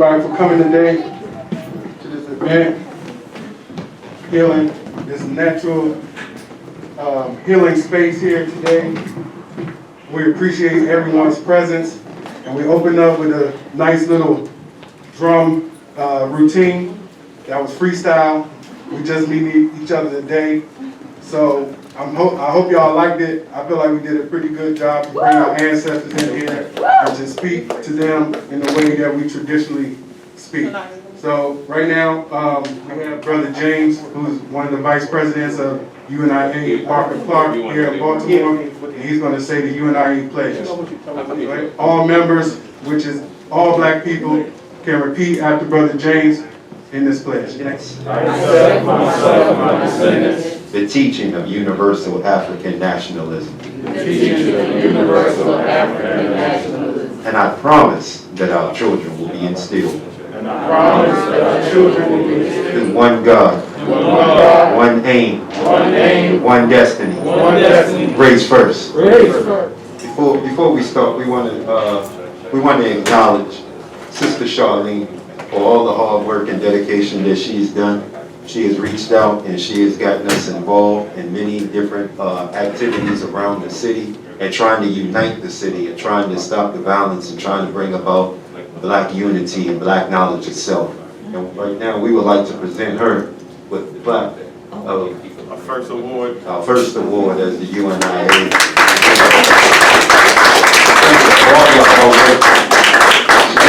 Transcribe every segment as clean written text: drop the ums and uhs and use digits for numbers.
everybody for coming today to this event, healing, this natural healing space here today. We appreciate everyone's presence, and we open up with a nice little drum routine that was freestyle. We just meet each other today. So I hope y'all liked it. I feel like we did a pretty good job to bring our ancestors in here and to speak to them in the way that we traditionally speak. So right now, we have Brother James, who's one of the vice presidents of UNIA BARCA-CLARKE here in Baltimore, and he's going to say the UNIA pledge. Right? All members, which is all black people, can repeat after Brother James in this pledge. Next. I accept myself, my descendants, the teaching of universal African nationalism. And I promise that our children will be instilled in one God, one aim, one destiny. Race first. Before we start, we want to acknowledge Sister Charlene for all the hard work and dedication that she's done. She has reached out and she has gotten us involved in many different activities around the city and trying to unite the city and trying to stop the violence and trying to bring about black unity and black knowledge itself. And right now we would like to present her with the plaque of our first award as the UNIA. She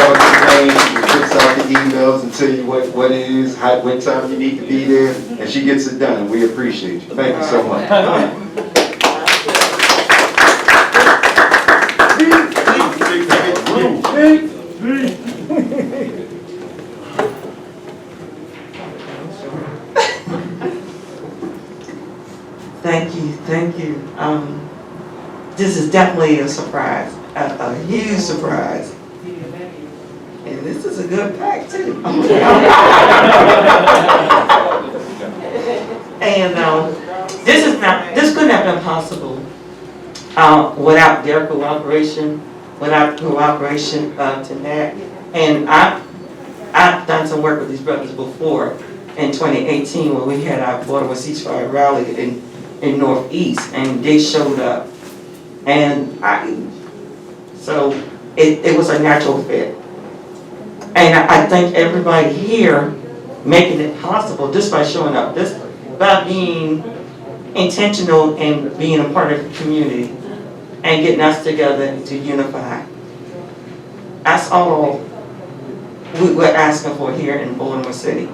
puts out the emails and tell you what it is, what time you need to be there, and she gets it done, and we appreciate you. Thank you so much. Thank you. This is definitely a surprise, a huge surprise. And this is a good pack too. And this couldn't have been possible without their cooperation, without the cooperation to NAC. And I've done some work with these brothers before in 2018 when we had our Baltimore ceasefire rally in Northeast, and they showed up. And so it was a natural fit. And I thank everybody here making it possible just by showing up, just by being intentional and being a part of the community and getting us together to unify. That's all we're asking for here in Baltimore City.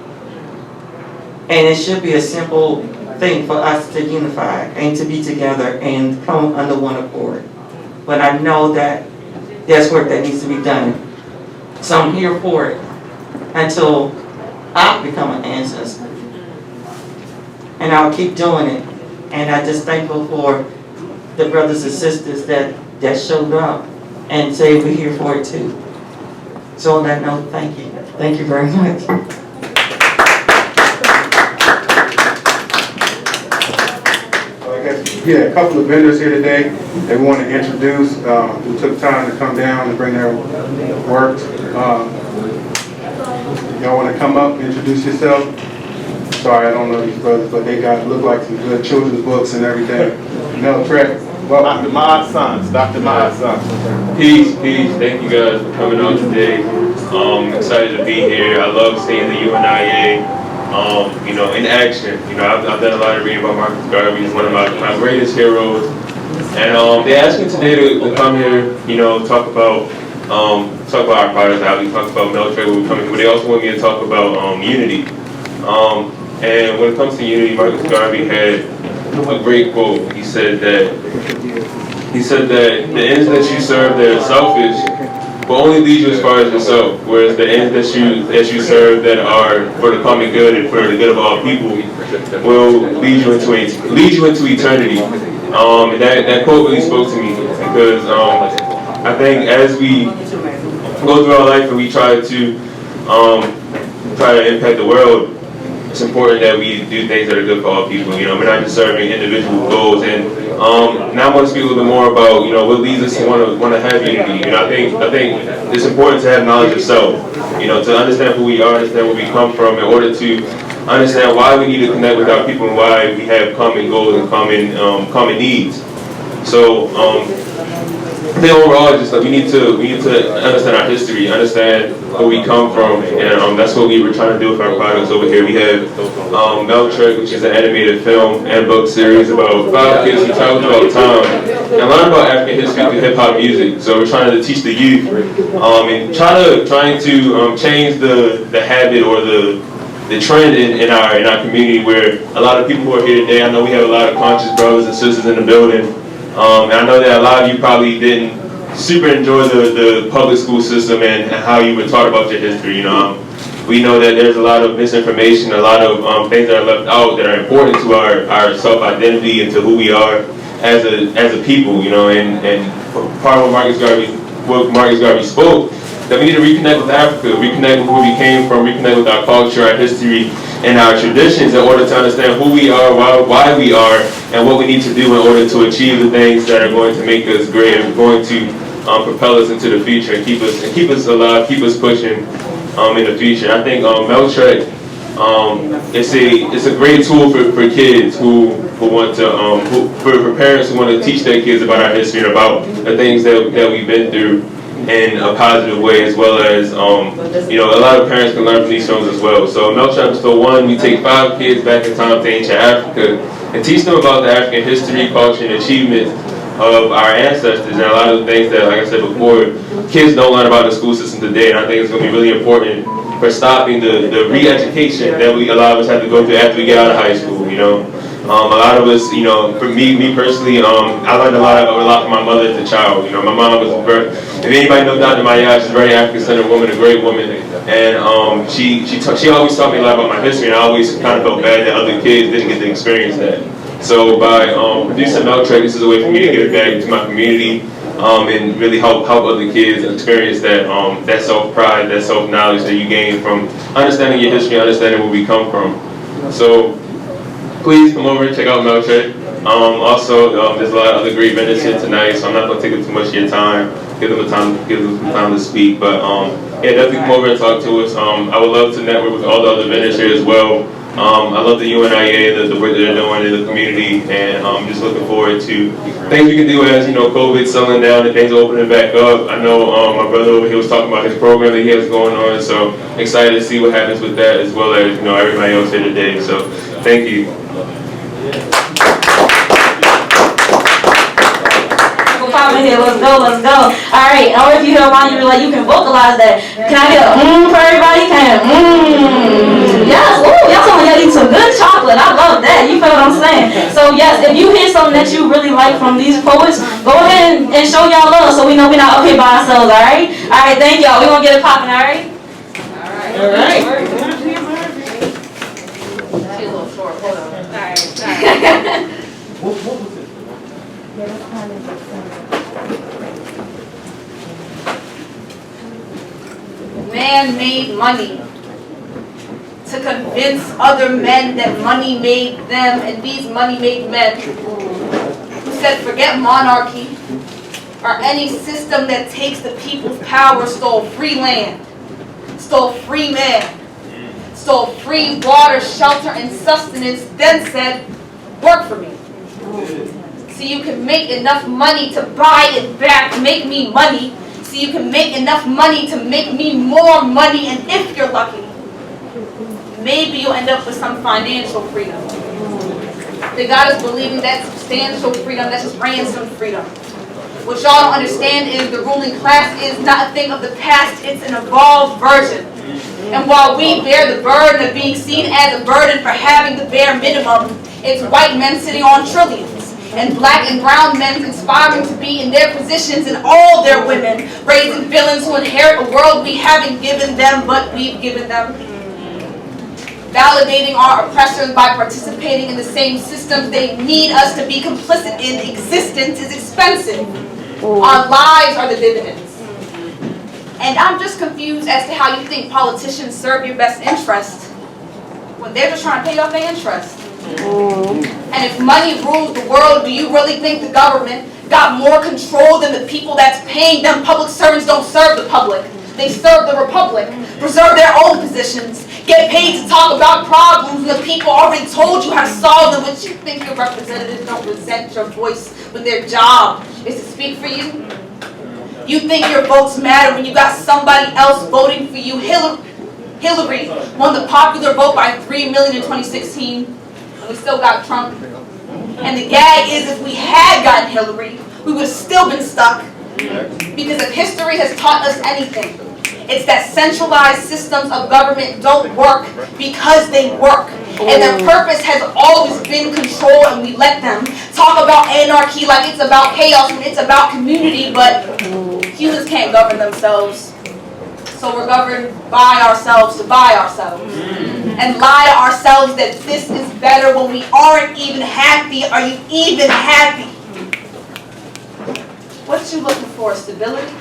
And it should be a simple thing for us to unify and to be together and come under one accord. But I know that there's work that needs to be done. So I'm here for it until I become an ancestor. And I'll keep doing it. And I'm just thankful for the brothers and sisters that showed up and say we're here for it too. So on that note, thank you. Thank you very much. Yeah, a couple of vendors here today that we want to introduce who took time to come down and bring their work. Y'all want to come up and introduce yourself? Sorry, I don't know these brothers, but they look like some good children's books and everything. Mel Trek, welcome. Dr. Ma's sons. Peace. Thank you guys for coming out today. Excited to be here. I love seeing the UNIA. In action. I've done a lot of reading about Marcus Garvey. He's one of my greatest heroes. And they asked me today to come here, talk about our product rally, talk about military when we come here, but they also want me to talk about unity. And when it comes to unity, Marcus Garvey had a great quote. He said that the ends that you serve that are selfish will only lead you as far as yourself, whereas the ends that you serve that are for the common good and for the good of all people will lead you into eternity. And that quote really spoke to me because I think as we go through our life and we try to impact the world, it's important that we do things that are good for all people. You know, we're not just serving individual goals. And now I want to speak a little bit more about, you know, what leads us to want to have unity. You know, I think it's important to have knowledge of self. You know, to understand who we are, understand where we come from, in order to understand why we need to connect with our people and why we have common goals and common needs. So I think overall, just like we need to understand our history, understand where we come from, and that's what we were trying to do with our products over here. We have BALTIMORE, which is an animated film and book series about 5 kids who travel throughout time and learn about African history through hip hop music. So we're trying to teach the youth and trying to change the habit or the trend in our community, where a lot of people who are here today, I know we have a lot of conscious brothers and sisters in the building. And I know that a lot of you probably didn't super enjoy the public school system and how you were taught about your history. You know, we know that there's a lot of misinformation, a lot of things that are left out that are important to our self-identity and to who we are as a people. You know, and part of what Marcus Garvey spoke, that we need to reconnect with Africa, reconnect with where we came from, reconnect with our culture, our history, and our traditions in order to understand who we are, why we are, and what we need to do in order to achieve the things that are going to make us great and going to propel us into the future and keep us alive, keep us pushing in the future. I think BALTIMORE, it's a great tool for kids who want to, for parents who want to teach their kids about our history and about the things that we've been through in a positive way, as well as, you know, a lot of parents can learn from these films as well. So BALTIMORE Episode 1, we take 5 kids back in time to ancient Africa and teach them about the African history, culture, and achievements of our ancestors, and a lot of the things that, like I said before, kids don't learn about in the school system today. And I think it's going to be really important for stopping the re-education that a lot of us have to go through after we get out of high school. You know, a lot of us, you know, for me personally, I learned a lot from my mother as a child. You know, my mom was if anybody knows Dr. Maya, she's a very African-centered woman, a great woman, and she always taught me a lot about my history, and I always kind of felt bad that other kids didn't get to experience that. So by producing BALTIMORE, this is a way for me to give back to my community and really help other kids experience that self-pride, that self-knowledge that you gain from understanding your history, understanding where we come from. So please come over and check out BALTIMORE. Also, there's a lot of other great vendors here tonight, so I'm not going to take up too much of your time. Give them some time to speak. But yeah, definitely come over and talk to us. I would love to network with all the other vendors here as well. I love the UNIA, the work that they're doing in the community, and I'm just looking forward to things we can do as, you know, COVID's settling down and things are opening back up. I know my brother over here was talking about his program that he has going on, so excited to see what happens with that, as well as, you know, everybody else here today. So thank you. Let's go. All right, or if you hear around you, like, you can vocalize that. Can I get a for everybody? Yes, y'all told me y'all eat some good chocolate. I love that. You feel what I'm saying? So yes, if you hear something that you really like from these poets, go ahead and show y'all love so we know we're not up here by ourselves, all right? All right, thank y'all. We're going to get it popping, all right? All right. She's a little short. Hold on. All right. Man-made money to convince other men that money made them, and these money-made men who said forget monarchy or any system that takes the people's power stole free land, stole free man, stole free water, shelter, and sustenance, then said, work for me. So you can make enough money to buy it back, make me money, so you can make enough money to make me more money, and if you're lucky, maybe you'll end up with some financial freedom. They got us believing that substantial freedom, that's just ransom freedom. What y'all don't understand is the ruling class is not a thing of the past, it's an evolved version. And while we bear the burden of being seen as a burden for having the bare minimum, it's white men sitting on trillions, and black and brown men inspiring to be in their positions, and all their women raising villains who inherit a world we haven't given them, but we've given them. Validating our oppressors by participating in the same systems they need us to be complicit in. Existence is expensive. Our lives are the dividends. And I'm just confused as to how you think politicians serve your best interest when they're just trying to pay off their interest. And if money rules the world, do you really think the government got more control than the people that's paying them? Public servants don't serve the public. They serve the republic, preserve their own positions, get paid to talk about problems when the people already told you how to solve them, but you think your representatives don't resent your voice when their job is to speak for you? You think your votes matter when you got somebody else voting for you. Hillary won the popular vote by 3 million in 2016, and we still got Trump. And the gag is, if we had gotten Hillary, we would have still been stuck. Because if history has taught us anything, it's that centralized systems of government don't work because they work. And their purpose has always been control, and we let them talk about anarchy like it's about chaos when it's about community, but humans can't govern themselves. So we're governed by ourselves to buy ourselves. And lie to ourselves that this is better when we aren't even happy. Are you even happy? What you looking for? Stability?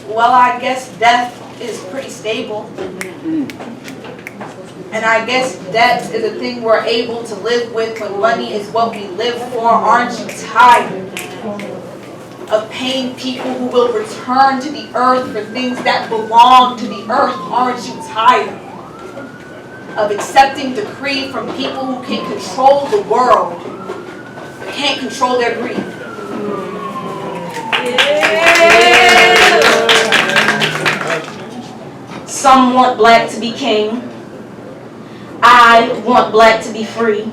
Well, I guess death is pretty stable. And I guess debt is a thing we're able to live with when money is what we live for. Aren't you tired of paying people who will return to the earth for things that belong to the earth? Aren't you tired of accepting decree from people who can control the world but can't control their greed? Some want black to be king. I want black to be free.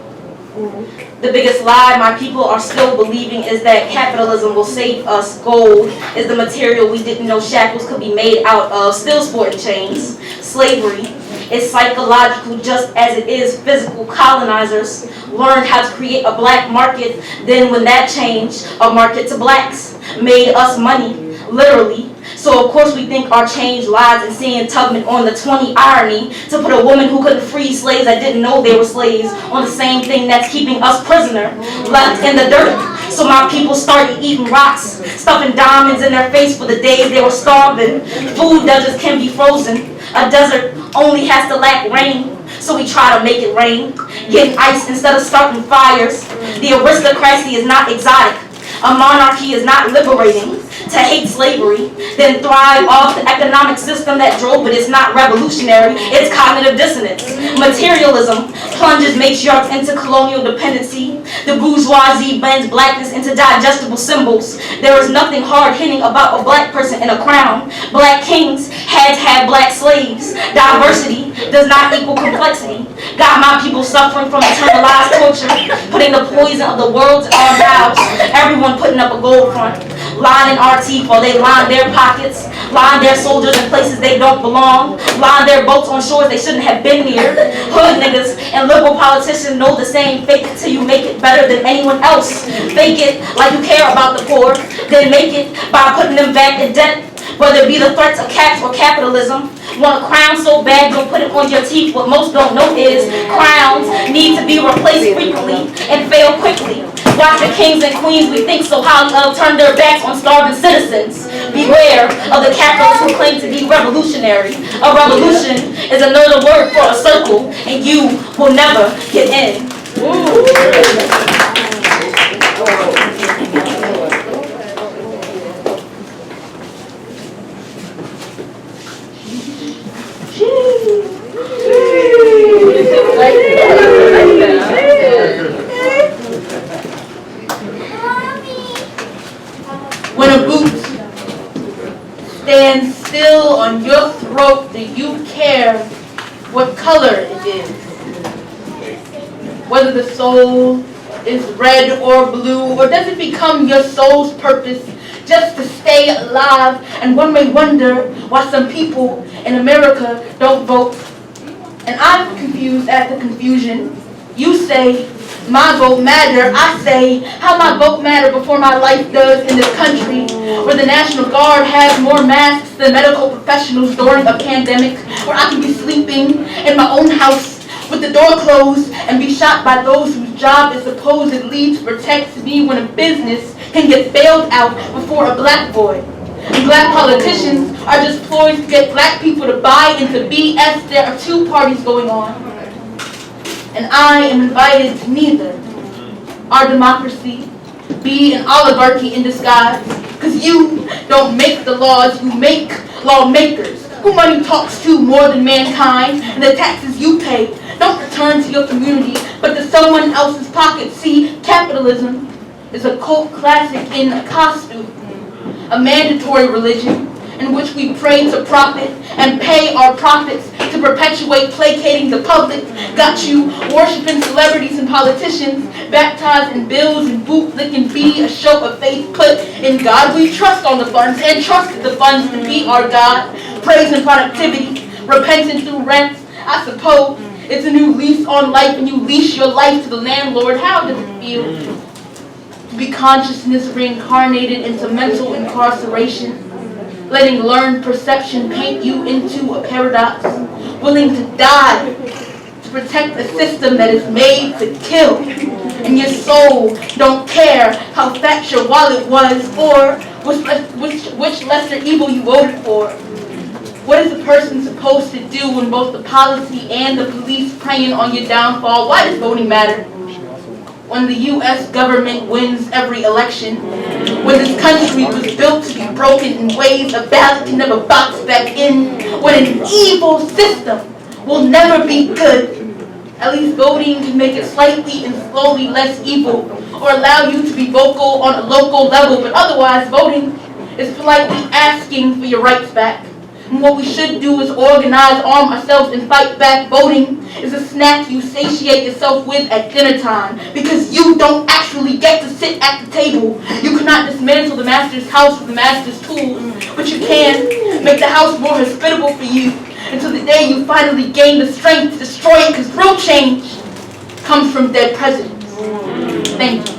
The biggest lie my people are still believing is that capitalism will save us. Gold is the material we didn't know shackles could be made out of. Still sporting chains. Slavery is psychological just as it is physical. Colonizers learned how to create a black market. Then when that changed, a market to blacks made us money, literally. So of course we think our change lies in seeing Tubman on the 20. Irony to put a woman who couldn't free slaves that didn't know they were slaves on the same thing that's keeping us prisoner, left in the dirt. So my people started eating rocks, stuffing diamonds in their face for the days they were starving. Food deserts can be frozen. A desert only has to lack rain. So we try to make it rain, getting ice instead of starting fires. The aristocracy is not exotic. A monarchy is not liberating. To hate slavery, then thrive off the economic system that drove it is not revolutionary, it's cognitive dissonance. Materialism plunges matriarchs into colonial dependency. The bourgeoisie blends blackness into digestible symbols. There is nothing hard-hitting about a black person in a crown. Black kings had to have black slaves. Diversity does not equal complexity. Got my people suffering from internalized torture, putting the poison of the world in our mouths. Everyone putting up a gold front, lining our teeth while they line their pockets, line their soldiers in places they don't belong, line their boats on shores they shouldn't have been near. Hood niggas and liberal politicians know the same. Fake it till you make it better than anyone else. Fake it like you care about the poor, then make it by putting them back in debt. Whether it be the threats of caps or capitalism. Want a crown so bad, don't put it on your teeth. What most don't know is crowns need to be replaced frequently and fail quickly. Watch the kings and queens we think so highly of turn their backs on starving citizens. Beware of the capitalists who claim to be revolutionary. A revolution is another word for a circle, and you will never get in. When a boot stands still on your throat, do you care what color it is? Whether the soul is red or blue, or does it become your soul's purpose just to stay alive? And one may wonder why some people in America don't vote. And I'm confused at the confusion. You say, my vote matter. I say, how my vote matter before my life does in this country, where the National Guard has more masks than medical professionals during a pandemic, where I can be sleeping in my own house with the door closed and be shot by those whose job is supposedly to protect me when a business can get bailed out before a black boy. And black politicians are just ploys to get black people to buy into BS. P.S. There are two parties going on, and I am invited to neither. Our democracy be an oligarchy in disguise, because you don't make the laws, you make lawmakers, who money talks to more than mankind, and the taxes you pay don't return to your community, but to someone else's pocket. See, capitalism is a cult classic in a costume, a mandatory religion in which we pray to profit and pay our profits to perpetuate placating the public. Got you worshiping celebrities and politicians, baptized in bills and bootlicking be a show of faith put in God. We trust on the funds and trusted the funds to be our God. Praising productivity, repenting through rents. I suppose it's a new lease on life and you lease your life to the landlord. How does it feel to be consciousness reincarnated into mental incarceration? Letting learned perception paint you into a paradox, willing to die to protect a system that is made to kill. And your soul don't care how fat your wallet was or which lesser evil you voted for. What is a person supposed to do when both the policy and the police preying on your downfall? Why does voting matter? When the U.S. government wins every election, when this country was built to be broken in ways a ballot can never box back in, when an evil system will never be good, at least voting can make it slightly and slowly less evil, or allow you to be vocal on a local level, but otherwise voting is politely asking for your rights back. And what we should do is organize, arm ourselves, and fight back. Voting is a snack you satiate yourself with at dinner time, because you don't actually get to sit at the table. You cannot dismantle the master's house with the master's tools, but you can make the house more hospitable for you until the day you finally gain the strength to destroy it, because real change comes from dead presidents. Thank you.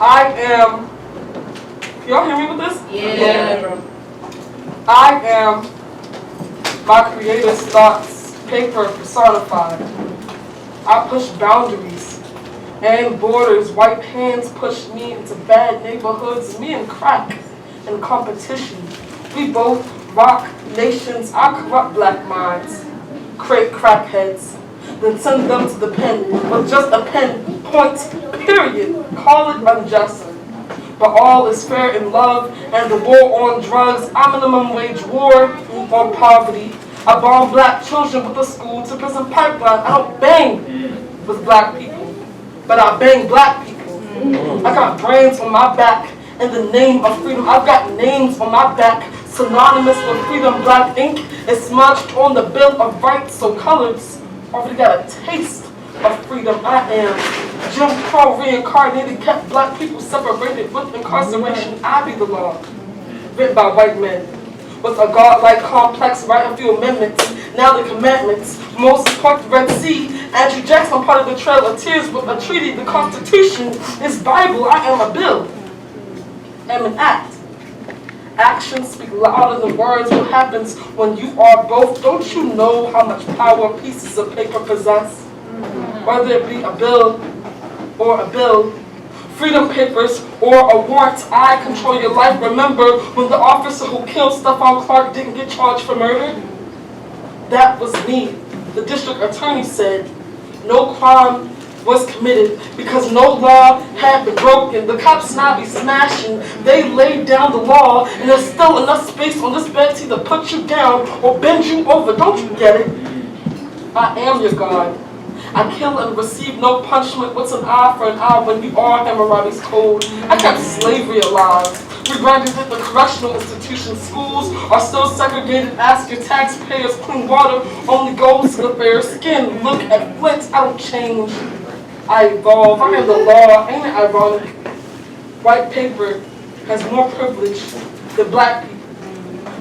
I am, y'all hear me with this? Yeah. I am my creator's thoughts, paper personified. I push boundaries and borders. White hands push me into bad neighborhoods. Me and crack in competition. We both rock nations. I corrupt black minds, create crackheads, then send them to the pen with just a pen, point, period. Call it unjust. But all is fair in love and the war on drugs. I minimum wage war on poverty. I bomb black children with a school to prison pipeline. I don't bang with black people, but I bang black people. I got brains on my back in the name of freedom. I've got names on my back synonymous with freedom. Black ink is smudged on the Bill of Rights, so colors already got a taste of freedom. I am Jim Crow reincarnated, kept black people separated with incarceration. I be the law, written by white men, with a godlike complex, write a few amendments, now the commandments. Moses part the Red Sea, Andrew Jackson part of the Trail of Tears with a treaty. The Constitution is Bible. I am a bill, am an act. Actions speak louder than words. What happens when you are both? Don't you know how much power pieces of paper possess? Whether it be a bill or a bill, freedom papers or a warrant, I control your life. Remember when the officer who killed Stephon Clark didn't get charged for murder? That was me. The district attorney said no crime was committed because no law had been broken. The cops now be smashing. They laid down the law, and there's still enough space on this bed to either put you down or bend you over. Don't you get it? I am your God. I kill and receive no punishment. What's an eye for an eye when you are Hammurabi's code? I kept slavery alive. Regardless if the correctional institutions, schools are still segregated. Ask your taxpayers. Clean water only goes to the fair skin. Look at Flint. I don't change. I evolve. I am the law. Ain't it ironic? White paper has more privilege than black people.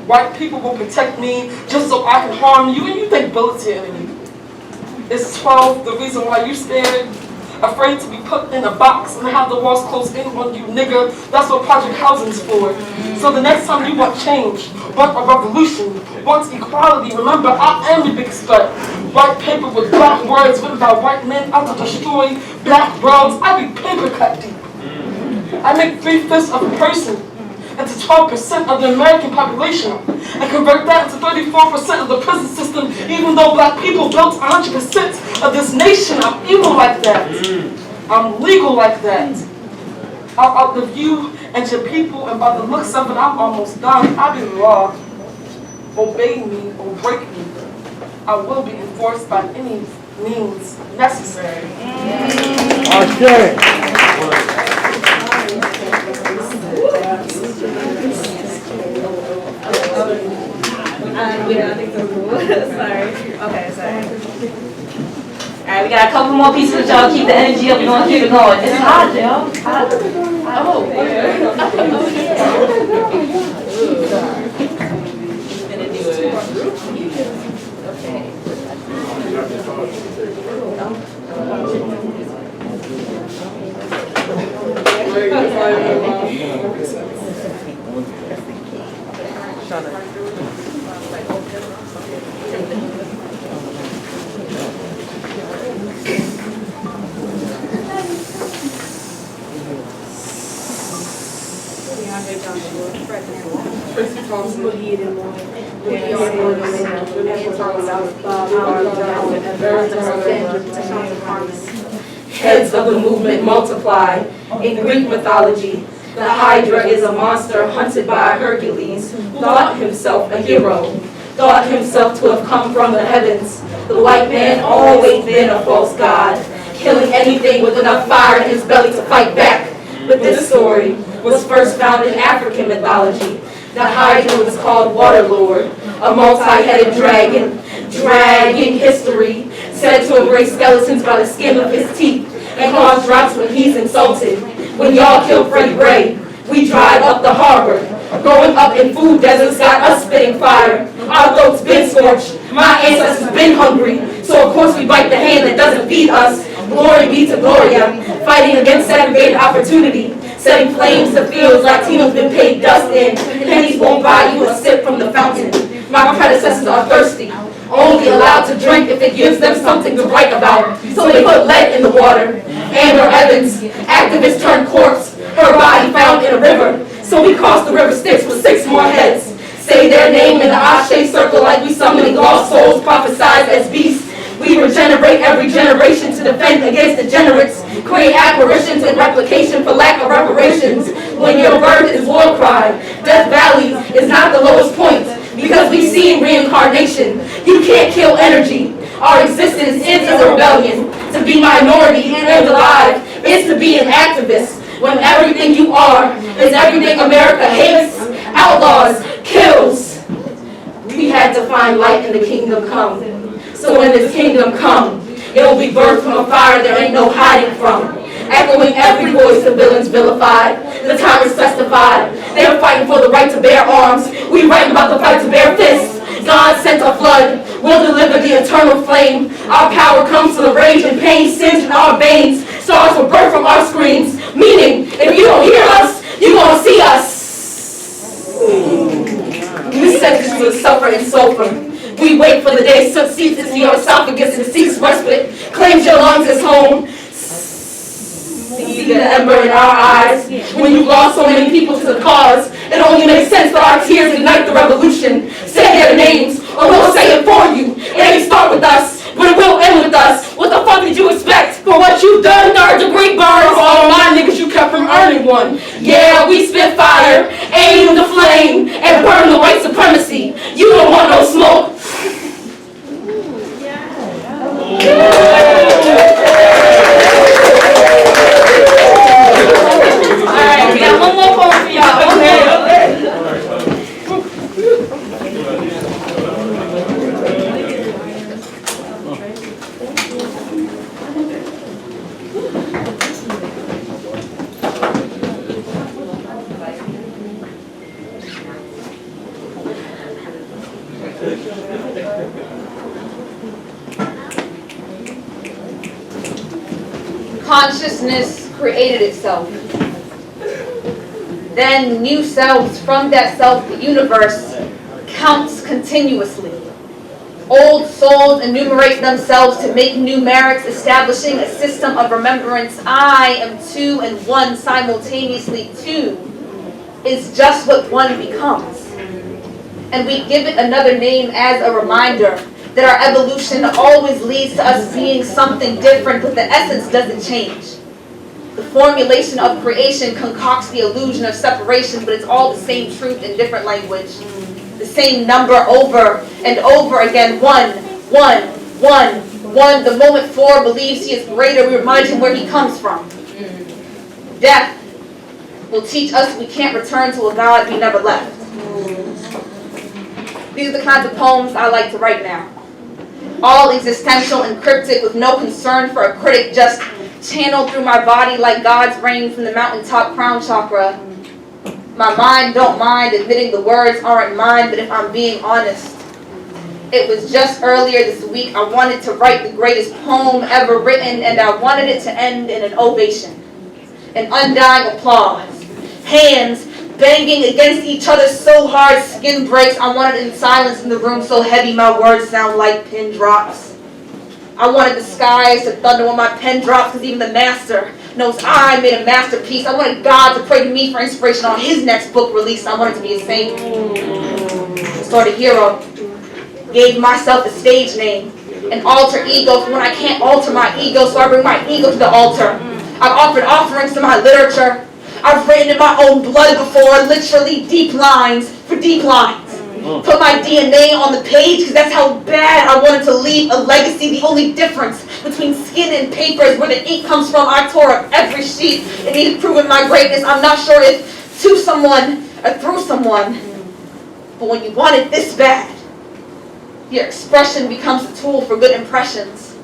White people will protect me just so I can harm you, and you think bullets your enemy. Is 12 the reason why you scared? Afraid to be put in a box and have the walls closed in on you, nigga. That's what Project Housing's for. So the next time you want change, want a revolution, want equality, remember I am the biggest threat. White paper with black words written by white men out to destroy black worlds. I be paper cut deep. I make 3/5 of a person into 12% of the American population. And convert that into 34% of the prison system, even though black people built 100% of this nation. I'm evil like that. I'm legal like that. I'll outlive you and your people, and by the looks of it, I'm almost done. I've been law. Obey me or break me. I will be enforced by any means necessary. Okay. Sorry. Okay, sorry. Alright, we got a couple more pieces, y'all. Keep the energy up. We're gonna keep it going. It's hot, y'all. It's hot. Oh, Heads of the movement multiply. In Greek mythology, the Hydra is a monster hunted by Hercules, who thought himself a hero, thought himself to have come from the heavens. The white man always been a false god, killing anything with enough fire in his belly to fight back. But this story was first found in African mythology. The Hydra was called Waterlord, a multi-headed dragon, dragging history, said to embrace skeletons by the skin of his teeth and cause droughts when he's insulted. When y'all killed Freddie Gray, we dried up the harbor. Growing up in food deserts got us spitting fire. Our throats been scorched, my ancestors been hungry, so of course we bite the hand that doesn't feed us. Glory be to Gloria, fighting against segregated opportunity, setting flames to fields Latinos been paid dust in. Pennies won't buy you a sip from the fountain. My predecessors are thirsty, only allowed to drink if it gives them something to write about. So they put lead in the water. Amber Evans, activist turned corpse, her body found in a river. So we crossed the river Styx with 6 more heads. Say their name in the Ashe circle like we summoning lost souls prophesied as beasts. We regenerate every generation to defend against degenerates, create apparitions and replication for lack of reparations. When your birth is war cry, Death Valley is not the lowest point, because we've seen reincarnation. You can't kill energy. Our existence is a rebellion. To be minority and alive is to be an activist. When everything you are is everything America hates, outlaws, kills. We had to find light in the kingdom come. So when this kingdom come, it will be birthed from a fire there ain't no hiding from. Echoing every voice the villains vilified, the tyrants testified. They're fighting for the right to bear arms. We writing about the fight to bear fists. God sent a flood, will deliver the eternal flame. Our power comes from the rage and pain singed in our veins. Stars were birthed from our screams. Meaning, if you don't hear us, you gonna see us. We sentenced to suffer and sulfur. We wait for the day soot seeps into your esophagus and seeks respite. Claims your lungs as home. See the ember in our eyes. When you've lost so many people to the cause, it only makes sense that our tears ignite the revolution. Say their names, or we'll say it for you. It ain't start with us, but it will end with us. What the fuck did you expect for what you've done? 3rd-degree burns for all my niggas you kept from earning one. Yeah, we spit fire, aim the flame, and burn the white supremacy. You don't want no smoke. Alright, we got one more poem for y'all. Okay. Consciousness created itself. Then new selves from that self, the universe, counts continuously. Old souls enumerate themselves to make numerics, establishing a system of remembrance. I am two and one simultaneously. Two is just what one becomes. And we give it another name as a reminder that our evolution always leads to us being something different, but the essence doesn't change. The formulation of creation concocts the illusion of separation, but it's all the same truth in different language. The same number over and over again. One, one, one, one. The moment four believes he is greater, we remind him where he comes from. Death will teach us we can't return to a God we never left. These are the kinds of poems I like to write now. All existential and cryptic with no concern for a critic, just channeled through my body like God's rain from the mountaintop crown chakra. My mind don't mind admitting the words aren't mine, but if I'm being honest, it was just earlier this week I wanted to write the greatest poem ever written, and I wanted it to end in an ovation, an undying applause, hands banging against each other so hard skin breaks. I wanted it in silence in the room so heavy my words sound like pin drops. I wanted the skies to thunder when my pen drops, because even the master knows I made a masterpiece. I wanted God to pray to me for inspiration on his next book release. I wanted to be a saint, a sort of hero. Gave myself a stage name, an alter ego for when I can't alter my ego, so I bring my ego to the altar. I've offered offerings to my literature. I've written in my own blood before, literally deep lines for deep lines. Put my DNA on the page, because that's how bad I wanted to leave a legacy. The only difference between skin and paper is where the ink comes from. I tore up every sheet and needed proving my greatness. I'm not sure if to someone or through someone, but when you want it this bad, your expression becomes a tool for good impressions.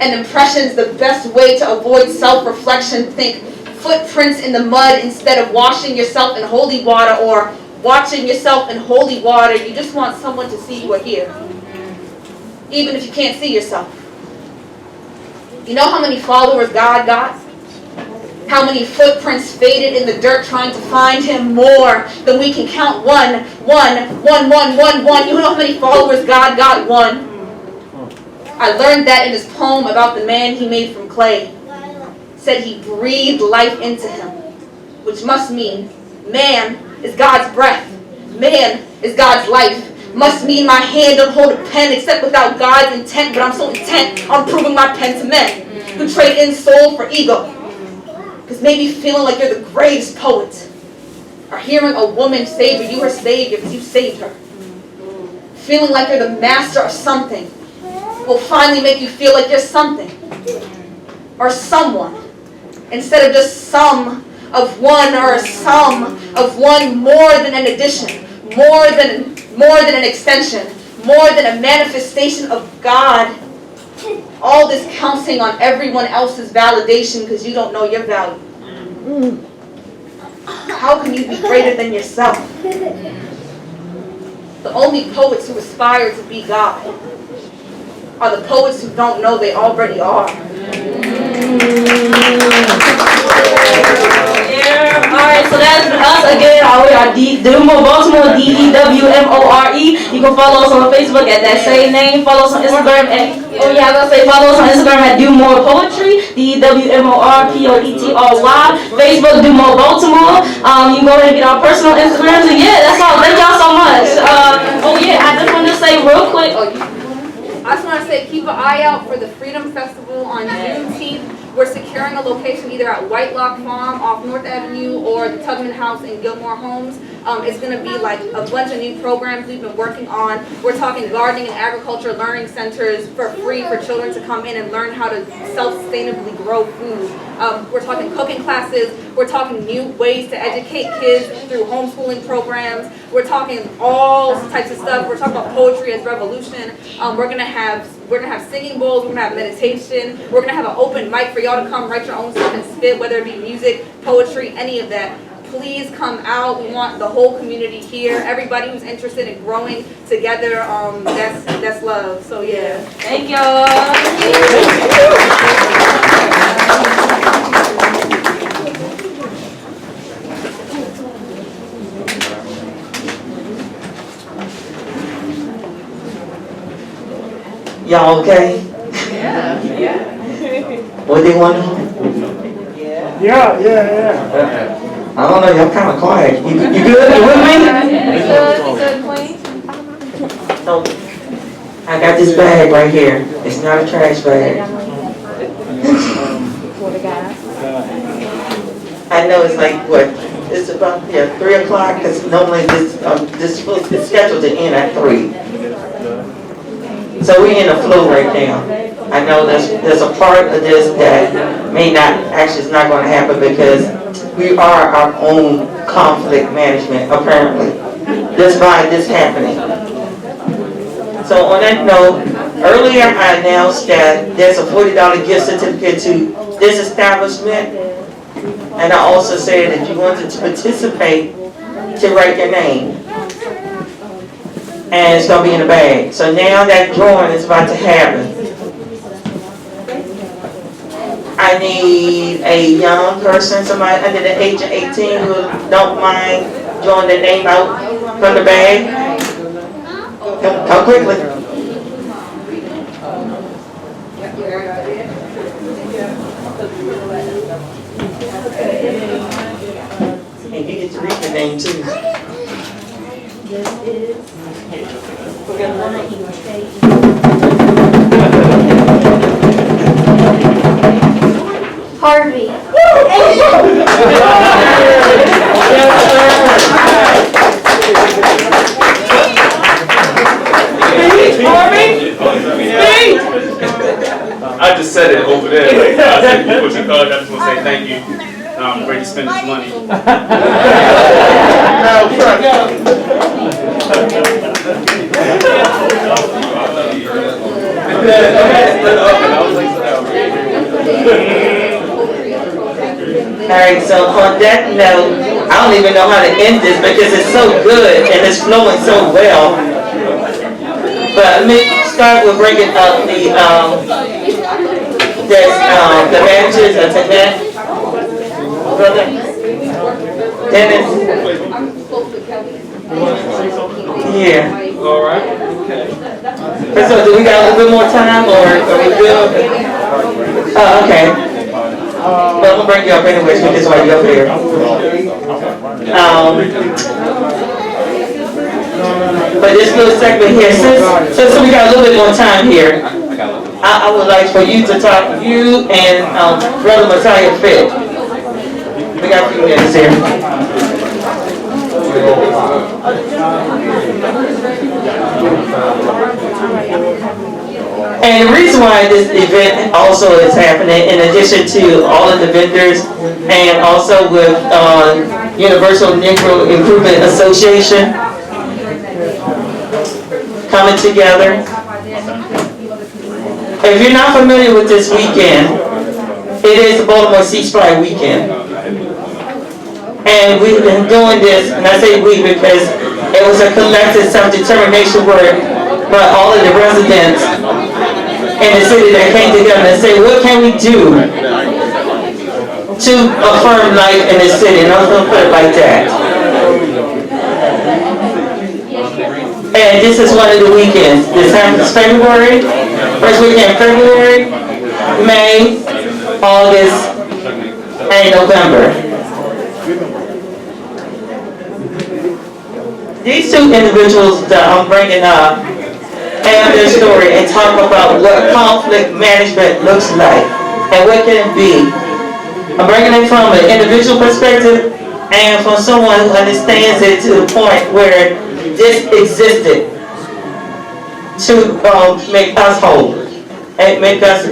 And impression's the best way to avoid self-reflection. Think footprints in the mud instead of washing yourself in holy water, or watching yourself in holy water. You just want someone to see you are here, even if you can't see yourself. You know how many followers God got? How many footprints faded in the dirt trying to find him? More than we can count. One. You know how many followers God got? One. I learned that in his poem about the man he made from clay. Said he breathed life into him, which must mean man is God's breath. Man is God's life. Must mean my hand don't hold a pen except without God's intent, but I'm so intent on proving my pen to men who trade in soul for ego. Because maybe feeling like you're the greatest poet, or hearing a woman savor you her savior because you saved her, feeling like you're the master of something, will finally make you feel like you're something or someone, instead of just some of one, or a sum of one, more than an addition, more than an extension, more than a manifestation of God. All this counting on everyone else's validation because you don't know your value. How can you be greater than yourself? The only poets who aspire to be God are the poets who don't know they already are. Alright, so that's us again. We are DeWmore Baltimore, DEWMORE. You can follow us on Facebook at that same name. Follow us on Instagram at, follow us on Instagram at DeWmore Poetry, DEWMORPOETRY. Facebook, DeWmore Baltimore. You can go ahead and get our personal Instagrams. And yeah, that's all. Thank y'all so much. I just want to say real quick. I just want to say, keep an eye out for the Freedom Festival on Juneteenth. We're securing a location either at White Lock Farm off North Avenue or the Tubman House in Gilmore Homes. It's going to be like a bunch of new programs we've been working on. We're talking gardening and agriculture learning centers for free for children to come in and learn how to self-sustainably grow food. We're talking cooking classes. We're talking new ways to educate kids through homeschooling programs. We're talking all types of stuff. We're talking about poetry as revolution. We're gonna have singing bowls. We're gonna have meditation. We're gonna have an open mic for y'all to come write your own stuff and spit, whether it be music, poetry, any of that. Please come out. We want the whole community here. Everybody who's interested in growing together. That's love. So yeah. Thank y'all. Y'all okay? Yeah. What they want to know? Yeah. I don't know, y'all kind of quiet. You good? You with me? Good, Queen. So, I got this bag right here. It's not a trash bag. I know it's like, what? It's about, 3 o'clock, because normally this is scheduled to end at 3. So we're in a flow right now. I know there's a part of this that may not, actually it's not going to happen because we are our own conflict management, apparently. That's why this happening. So on that note, earlier I announced that there's a $40 gift certificate to this establishment. And I also said if you wanted to participate, to write your name. And it's going to be in the bag. So now that drawing is about to happen. I need a young person, somebody under the age of 18 who don't mind drawing their name out from the bag. Come quickly. And you get to read your name too. Harvey. I just said it over there. Like, I said, what you call it, I just want to say thank you. I'm ready to spend this money. Alright, so on that note, I don't even know how to end this because it's so good and it's flowing so well. But let me start with bringing up the managers of Tenet. Brother Dennis. Yeah. All right. Okay. So do we got a little bit more time or are we good? Oh, okay. But I'm gonna bring you up anyway, so this is why you're up here. But this little segment here, since we got a little bit more time here, I would like for you to talk, you and Brother Messiah Fit. We got a few minutes here. And the reason why this event also is happening, in addition to all of the vendors, and also with Universal Negro Improvement Association coming together. If you're not familiar with this weekend, it is the Baltimore Ceasefire Weekend. And we've been doing this, and I say we because it was a collective self-determination work by all of the residents in the city that came together and say, what can we do to affirm life in this city? And I was going to put it like that. And this is one of the weekends. This happens February, first weekend February, May, August, and November. These two individuals that I'm bringing up have their story and talk about what conflict management looks like and what can it be. I'm bringing it from an individual perspective and from someone who understands it to the point where this existed to make us whole and make us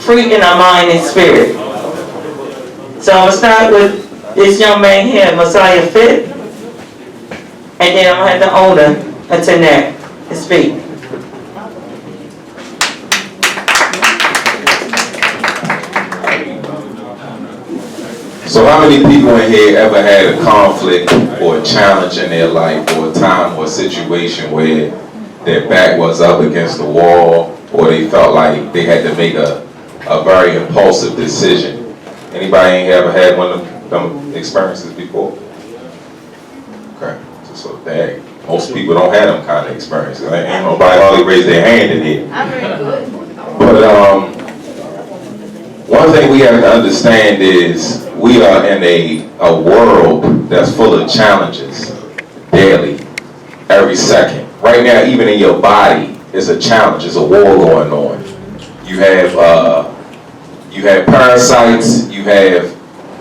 free in our mind and spirit. So I'm going to start with this young man here, Messiah Fit, and then I'm going to have the owner of Tenet to speak. So how many people in here ever had a conflict or a challenge in their life or a time or a situation where their back was up against the wall or they felt like they had to make a very impulsive decision? Anybody ain't ever had one of them experiences before? Okay, so dang. Most people don't have them kind of experiences. Ain't nobody hardly raise their hand in here. I'm very good. But one thing we have to understand is we are in a world that's full of challenges daily, every second. Right now, even in your body, is a challenge. There's a war going on. You have parasites. You have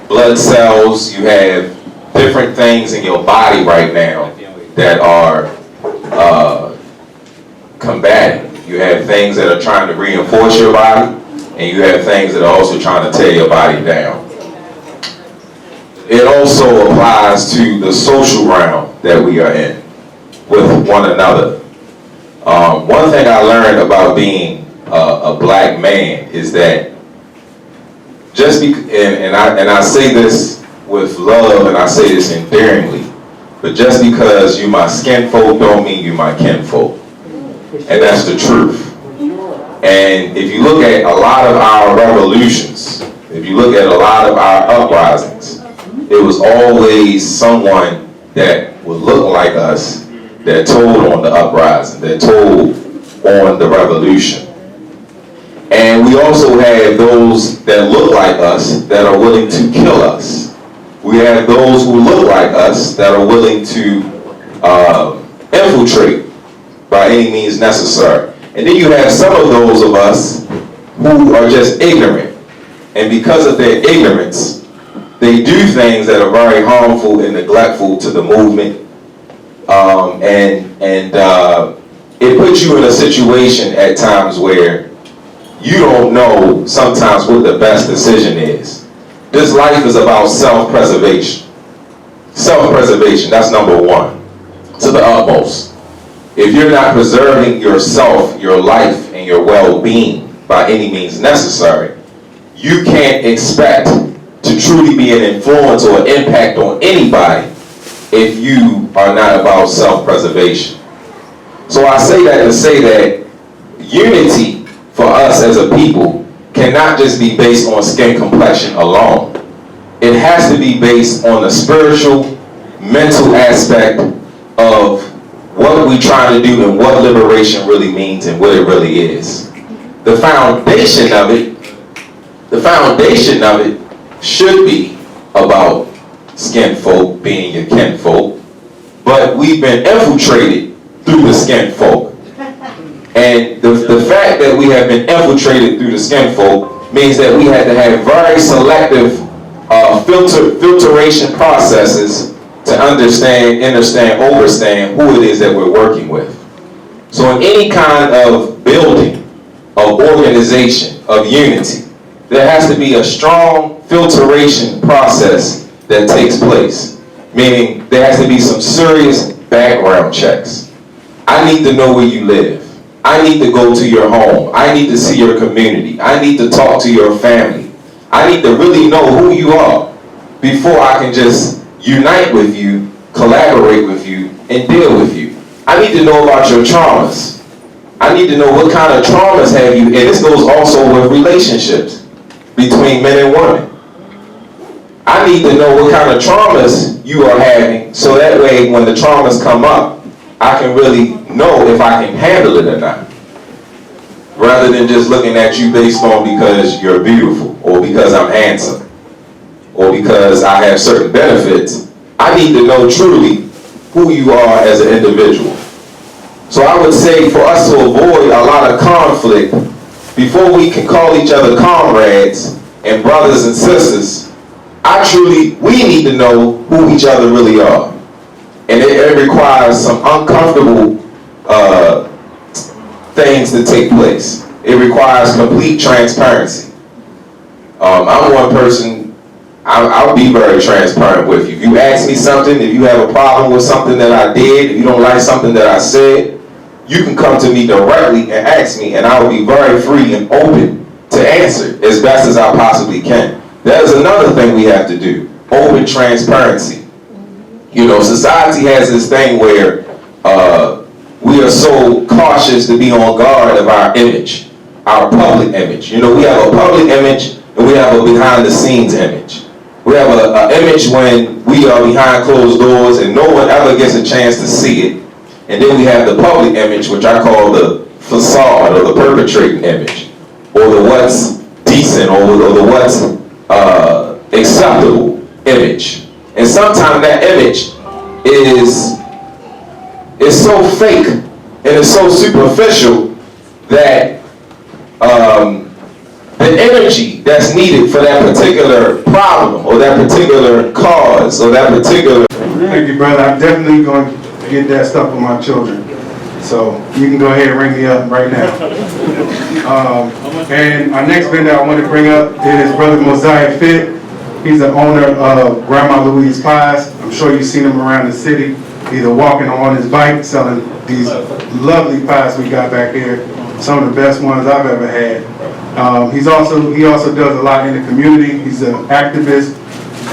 blood cells. You have different things in your body right now that are combating. You have things that are trying to reinforce your body, and you have things that are also trying to tear your body down. It also applies to the social realm that we are in with one another. One thing I learned about being a black man is that and I say this with love and I say this endearingly, but just because you my skin folk don't mean you my kinfolk. And that's the truth. And if you look at a lot of our revolutions, if you look at a lot of our uprisings, it was always someone that would look like us that told on the uprising, that told on the revolution. And we also have those that look like us that are willing to kill us. We have those who look like us that are willing to infiltrate by any means necessary. And then you have some of those of us who are just ignorant. And because of their ignorance, they do things that are very harmful and neglectful to the movement. It puts you in a situation at times where you don't know sometimes what the best decision is. This life is about self-preservation. Self-preservation, that's number one, to the utmost. If you're not preserving yourself, your life, and your well-being by any means necessary, you can't expect to truly be an influence or impact on anybody if you are not about self-preservation. So I say that to say that unity for us as a people cannot just be based on skin complexion alone. It has to be based on the spiritual, mental aspect of what we're trying to do and what liberation really means and what it really is. The foundation of it should be about skin folk being your kinfolk, but we've been infiltrated through the skin folk. And the fact that we have been infiltrated through the skin folk means that we had to have very selective filtration processes to understand, overstand who it is that we're working with. So in any kind of building, of organization, of unity, there has to be a strong filtration process that takes place. Meaning there has to be some serious background checks. I need to know where you live. I need to go to your home. I need to see your community. I need to talk to your family. I need to really know who you are before I can just unite with you, collaborate with you, and deal with you. I need to know about your traumas. I need to know what kind of traumas have you, and this goes also with relationships between men and women. I need to know what kind of traumas you are having, so that way when the traumas come up, I can really know if I can handle it or not. Rather than just looking at you based on because you're beautiful, or because I'm handsome, or because I have certain benefits. I need to know truly who you are as an individual. So I would say for us to avoid a lot of conflict, before we can call each other comrades and brothers and sisters, we need to know who each other really are. And it requires some uncomfortable things to take place. It requires complete transparency. I'm one person, I'll be very transparent with you. If you ask me something, if you have a problem with something that I did, if you don't like something that I said, you can come to me directly and ask me, and I will be very free and open to answer as best as I possibly can. That is another thing we have to do, open transparency. You know, society has this thing where we are so cautious to be on guard of our image, our public image. You know, we have a public image and we have a behind the scenes image. We have an image when we are behind closed doors and no one ever gets a chance to see it. And then we have the public image, which I call the facade or the perpetrating image, or the what's decent or the what's acceptable image. And sometimes that image is so fake and it's so superficial that the energy that's needed for that particular problem or that particular cause or that particular... Thank you, brother. I'm definitely going to get that stuff for my children. So you can go ahead and ring me up right now. And our next vendor I want to bring up is Brother Mosiah Fit. He's the owner of Grandma Louise Pies. I'm sure you've seen him around the city, either walking or on his bike, selling these lovely pies we got back here. Some of the best ones I've ever had. He also does a lot in the community. He's an activist,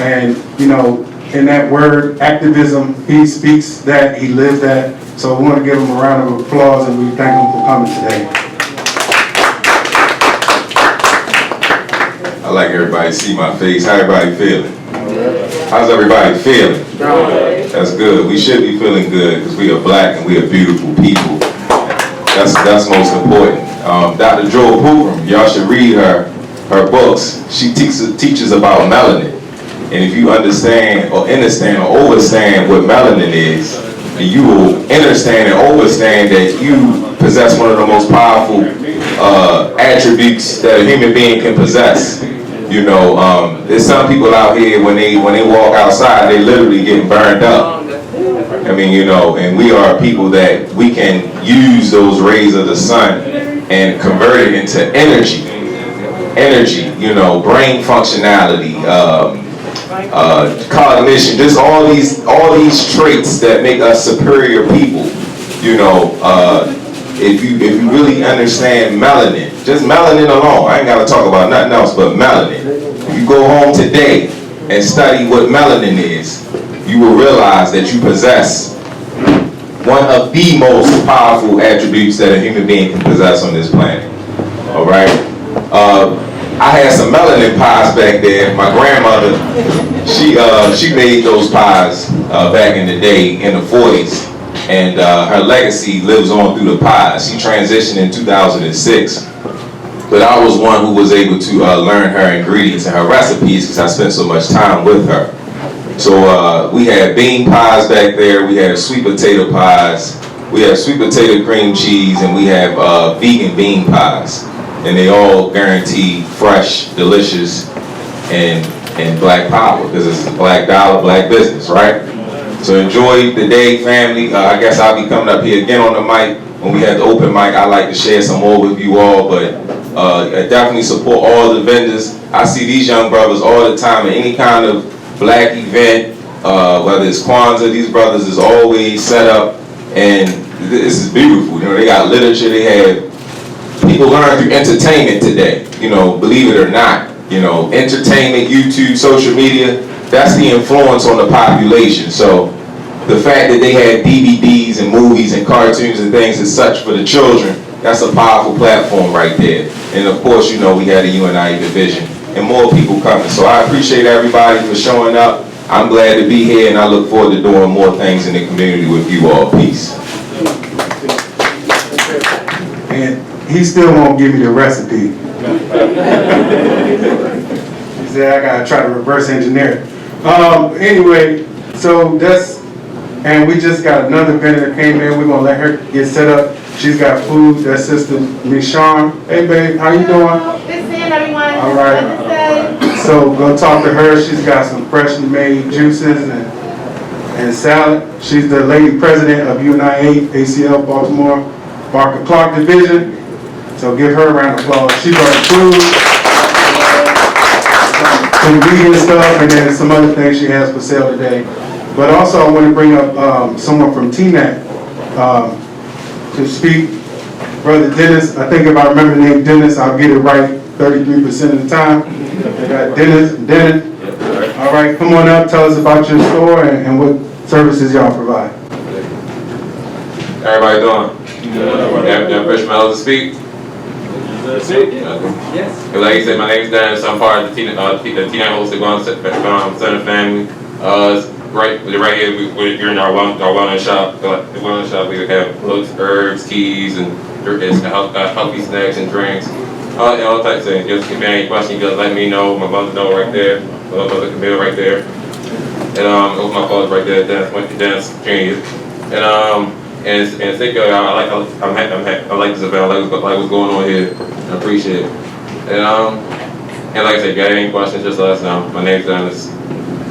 and you know, in that word activism, he speaks that, he lives that. So we want to give him a round of applause, and we thank him for coming today. I like everybody to see my face. How everybody feeling? How's everybody feeling? That's good. We should be feeling good because we are black and we are beautiful people. That's most important. Dr. Joel Pilgrim, y'all should read her books. She teaches about melanin. And if you understand or overstand what melanin is, you will understand and overstand that you possess one of the most powerful attributes that a human being can possess. You know, there's some people out here when they walk outside, they literally getting burned up. I mean, you know, and we are people that we can use those rays of the sun and convert it into energy, you know, brain functionality, cognition, just all these traits that make us superior people. You know, if you really understand melanin, just melanin alone, I ain't got to talk about nothing else but melanin. If you go home today and study what melanin is, you will realize that you possess one of the most powerful attributes that a human being can possess on this planet. All right. I had some melanin pies back there. My grandmother, she made those pies back in the day in the 40s, and her legacy lives on through the pies. She transitioned in 2006, but I was one who was able to learn her ingredients and her recipes because I spent so much time with her. So we had bean pies back there, we had sweet potato pies, we have sweet potato cream cheese, and we have vegan bean pies. And they all guarantee fresh, delicious, and black power, because it's a black dollar, black business, right? So enjoy the day, family. I guess I'll be coming up here again on the mic. When we have the open mic, I like to share some more with you all, but I definitely support all the vendors. I see these young brothers all the time at any kind of black event, whether it's Kwanzaa, these brothers is always set up, and this is beautiful. You know, they got literature, they have people learn through entertainment today, you know, believe it or not. You know, entertainment, YouTube, social media, that's the influence on the population. So the fact that they had DVDs and movies and cartoons and things as such for the children, that's a powerful platform right there. And of course, you know, we had a UNIA division and more people coming. So I appreciate everybody for showing up. I'm glad to be here, and I look forward to doing more things in the community with you all. Peace. And he still won't give me the recipe. He said I gotta try to reverse engineer it. Anyway, so and we just got another vendor that came in. We're gonna let her get set up. She's got food. That's Sister Michonne. Hey babe, how you doing? Good seeing everyone. All right. So go talk to her. She's got some freshly made juices and salad. She's the lady president of UNIA-ACL Baltimore BARCA-CLARKE division. So give her a round of applause. She brought food, some vegan stuff, and then some other things she has for sale today. But also I want to bring up someone from TNAC to speak. Brother Dennis, I think if I remember the name Dennis, I'll get it right 33% of the time. I got Dennis. All right, come on up, tell us about your store and what services y'all provide. Everybody doing? Good. You Fresh Mellow to speak? Yes. Like you said, my name is Dennis. I'm part of the T9 hosted Center family. right here, we're in our wellness shop. The wellness shop, we have books, herbs, teas, and healthy snacks and drinks. All types of things. Just if you have any questions, just let me know. My mother know right there. My mother Camille right there. And my father's right there. Dennis Jr. And thank you. I like this event. I like what's going on here. I appreciate it. And like I said, if you got any questions, just let us know. My name's Dennis.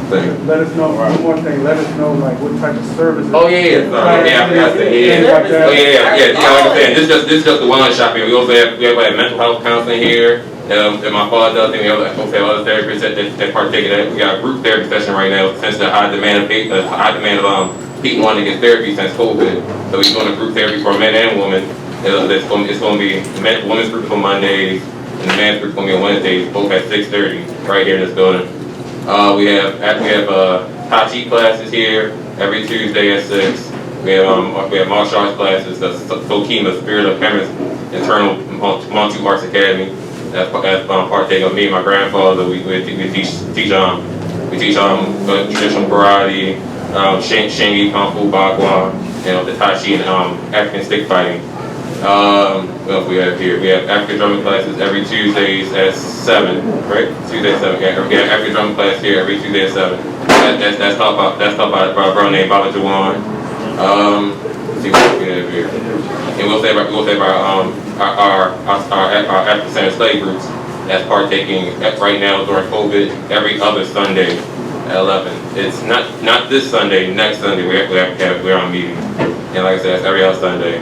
Thank you. Let us know, one more thing, let us know like what type of services. Oh yeah, I forgot to say, like I said, this is just the wellness shop here. We also have mental health counseling here. And my father does, and we have other therapists that partake in that. We got a group therapy session right now since the high demand of people wanting to get therapy since COVID. So we're doing a group therapy for men and women. It's going to be the women's group on Mondays and the men's group is going to be on Wednesdays, both at 6:30 right here in this building. We have Tai Chi classes here every Tuesday at 6. We have martial arts classes. That's Tokima, Spirit of Parents Internal Montu Arts Academy. That's partake of me and my grandfather. We teach traditional karate, Shingi, Kung Fu, Bagua, the Tai Chi and African stick fighting. What else we have here? We have African drumming classes every Tuesdays at 7, right? Tuesday at 7. We have African drumming class here every Tuesday at 7. That's taught by a bro named Baba Jawan. Let's see what we have here. And we'll say our African Center slave groups that's partaking right now during COVID every other Sunday at 11. It's not this Sunday, next Sunday we're on meeting. And like I said, that's every other Sunday.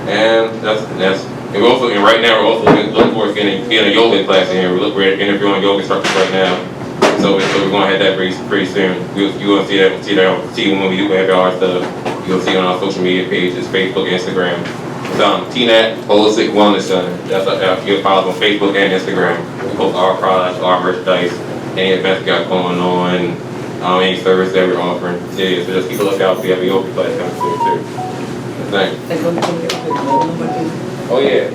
And right now we're also looking forward to getting a yoga class in here. We're interviewing yoga instructors right now. So we're going to have that pretty soon. You're going to see when we do have our stuff. You'll see on our social media pages, Facebook, Instagram. It's TNAT Holistic Wellness Center. You'll follow us on Facebook and Instagram. We post our products, our merchandise, any events we got going on, any service that we're offering. Yeah, so just keep a lookout. We have a yoga class coming soon too. Thanks. Oh yeah.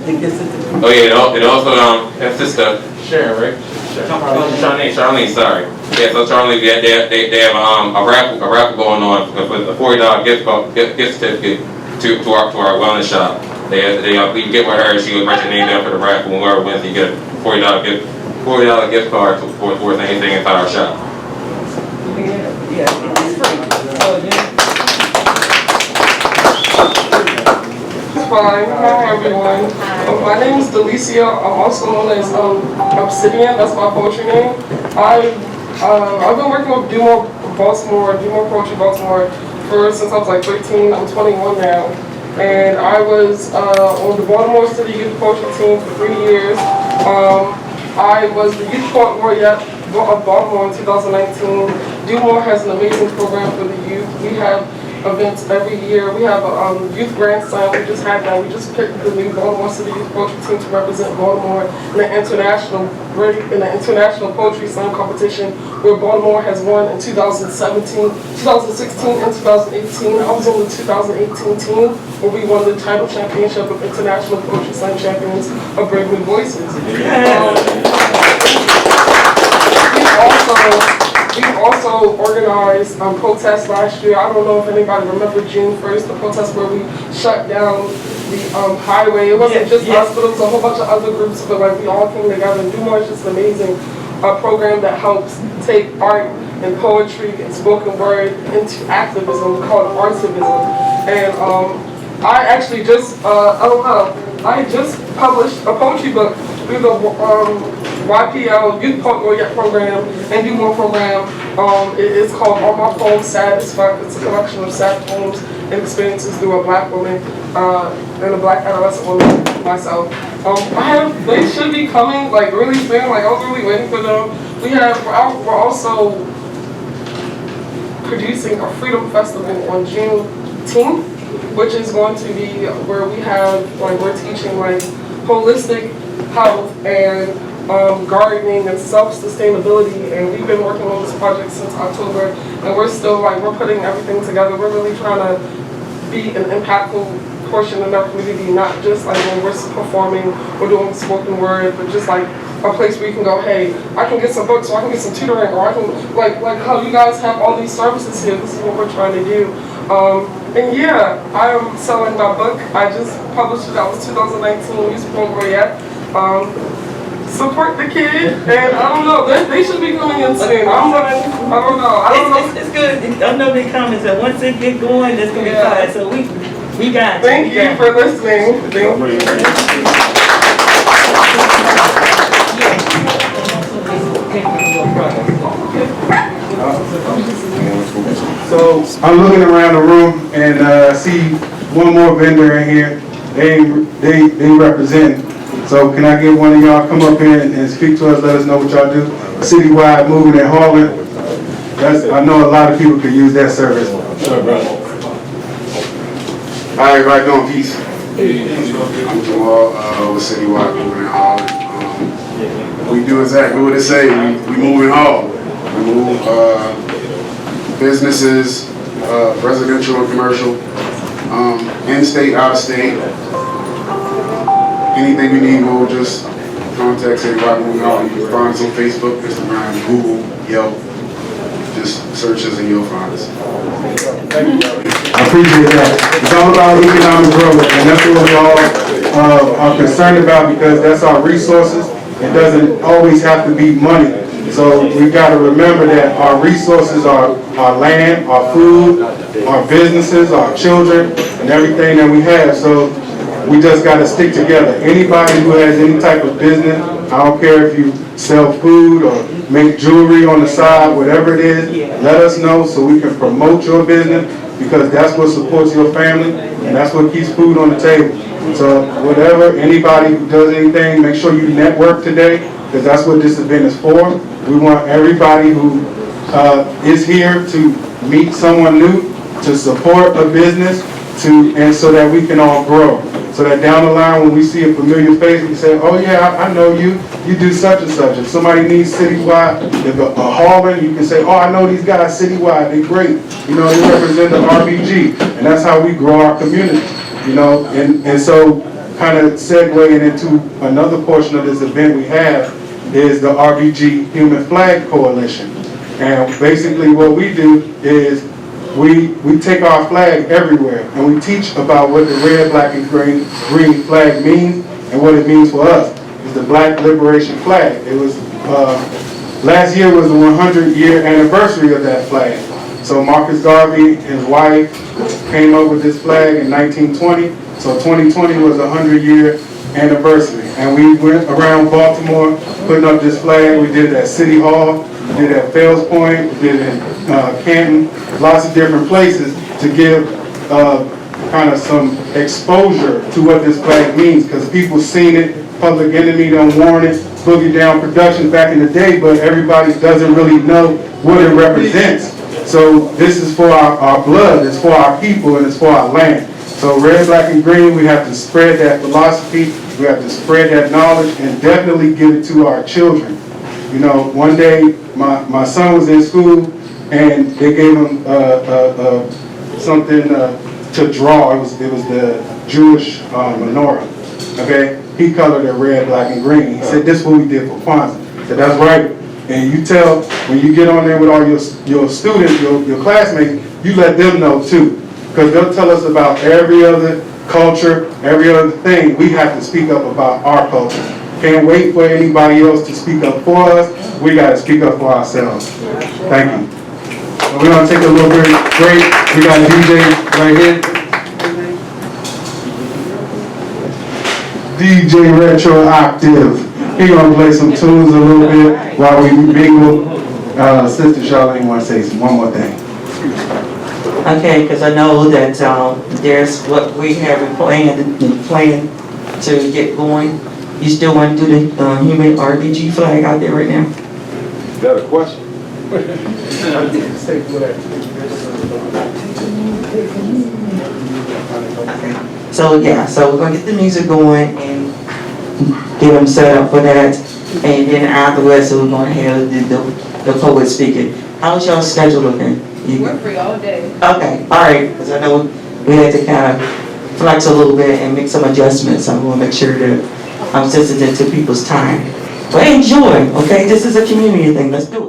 Oh yeah, and also that's sister Sharon, right? Charlene, sorry. Yeah, so Charlene, they have a raffle going on with a $40 gift certificate to our wellness shop. We can get with her. She would write your name down for the raffle. And whoever wins, you get a $40 gift card towards anything inside our shop. Fine. Hi everyone. My name is Delicia. I'm also known as Obsidian. That's my poetry name. I've been working with Dumore Poetry Baltimore since I was like 13. I'm 21 now. And I was on the Baltimore City Youth Poetry team for 3 years. I was the youth poet laureate of Baltimore in 2019. Dumore has an amazing program for the youth. We have events every year. We have a youth grand slam. We just had that. We just picked the new Baltimore City Youth Poetry team to represent Baltimore in the international poetry slam competition, where Baltimore has won in 2017, 2016, and 2018. I was on the 2018 team where we won the title championship of International Poetry Slam Champions of Brave New Voices. We also organized protests last year. I don't know if anybody remember June 1st, the protest where we shut down the highway. It wasn't just us, but it was a whole bunch of other groups, but like we all came together. And Dumore is just an amazing program that helps take art and poetry and spoken word into activism called artivism. And I actually just, I just published a poetry book through the YPL Youth Poet Laureate Program and Dumore Program. It's called All My Poems Sad as Fuck. It's a collection of sad poems and experiences through a black woman and a black adolescent woman, myself. They should be coming like really soon. Like I was really waiting for them. We're also producing a Freedom Festival on June 10th, which is going to be where we're teaching like holistic health and gardening and self-sustainability, and we've been working on this project since October, and we're still we're putting everything together. We're really trying to be an impactful portion in our community, not just like when we're performing, we're doing spoken word, but just like a place where you can go, hey, I can get some books, or I can get some tutoring, or I can, like how you guys have all these services here, this is what we're trying to do. And yeah, I am selling my book. I just published it, that was 2019, Youth Program yet. Support the kid, and I don't know, they should be coming in soon. I don't know. It's good. I know the comments that once it get going, it's gonna be fine. So we got. Thank you for listening. Thank you. So I'm looking around the room and see one more vendor in here. They represent. So can I get one of y'all come up here and speak to us, let us know what y'all do? Citywide moving and hauling. I know a lot of people could use that service. Sure, bro. Hi, everybody doing? Peace. I'm Jamal with Citywide Moving and Hauling. We do exactly what it say. We move and haul. We move businesses, residential and commercial, in-state, out-of-state. Anything we need, we'll just contact Citywide Moving and Hauling. You can find us on Facebook, Instagram, Google, Yelp. Just search us and you'll find us. I appreciate that. It's all about economic growth, and that's what we all are concerned about, because that's our resources. It doesn't always have to be money. So we've got to remember that our resources are our land, our food, our businesses, our children, and everything that we have. So we just got to stick together. Anybody who has any type of business, I don't care if you sell food or make jewelry on the side, whatever it is, let us know so we can promote your business, because that's what supports your family and that's what keeps food on the table. So whatever, anybody who does anything, make sure you network today, because that's what this event is for. We want everybody who is here to meet someone new, to support a business, and so that we can all grow. So that down the line, when we see a familiar face, we say, oh yeah, I know you do such and such. If somebody needs Citywide, if a hauling, you can say, oh, I know these guys Citywide, they're great. You know, they represent the RBG, and that's how we grow our community. You know, and so kind of segueing into another portion of this event we have is the RBG Human Flag Coalition. And basically what we do is we take our flag everywhere, and we teach about what the red, black, and green flag means and what it means for us. It's the Black Liberation Flag. It was, last year was the 100-year anniversary of that flag. So Marcus Garvey, his wife, came up with this flag in 1920. So 2020 was a 100-year anniversary. And we went around Baltimore putting up this flag. We did it at City Hall, we did it at Fells Point, we did it in Canton, lots of different places to give kind of some exposure to what this flag means, because people seen it. Public Enemy done worn it, Boogie Down Productions back in the day, but everybody doesn't really know what it represents. So this is for our blood, it's for our people, and it's for our land. So red, black, and green, we have to spread that philosophy, we have to spread that knowledge, and definitely give it to our children. You know, one day my son was in school, and they gave him something to draw. It was the Jewish menorah. Okay, he colored it red, black, and green. He said, "This is what we did for Kwanzaa." I said, "That's right." And you tell, when you get on there with all your students, your classmates, you let them know too, because they'll tell us about every other culture, every other thing. We have to speak up about our culture. Can't wait for anybody else to speak up for us. We got to speak up for ourselves. Thank you. We're going to take a little bit break. We got a DJ right here. DJ Retroactive. He going to play some tunes a little bit while we mingle. Sister Charlene want to say one more thing. Okay, because I know that there's what we have planned to get going. You still want to do the human RBG flag out there right now? Is that a question? So yeah, so we're going to get the music going and get them set up for that. And then afterwards, we're going to have the poet speaking. How's y'all schedule looking? We're free all day. Okay, all right, because I know we had to kind of flex a little bit and make some adjustments. I want to make sure that I'm sensitive to people's time. So enjoy, okay? This is a community thing. Let's do it.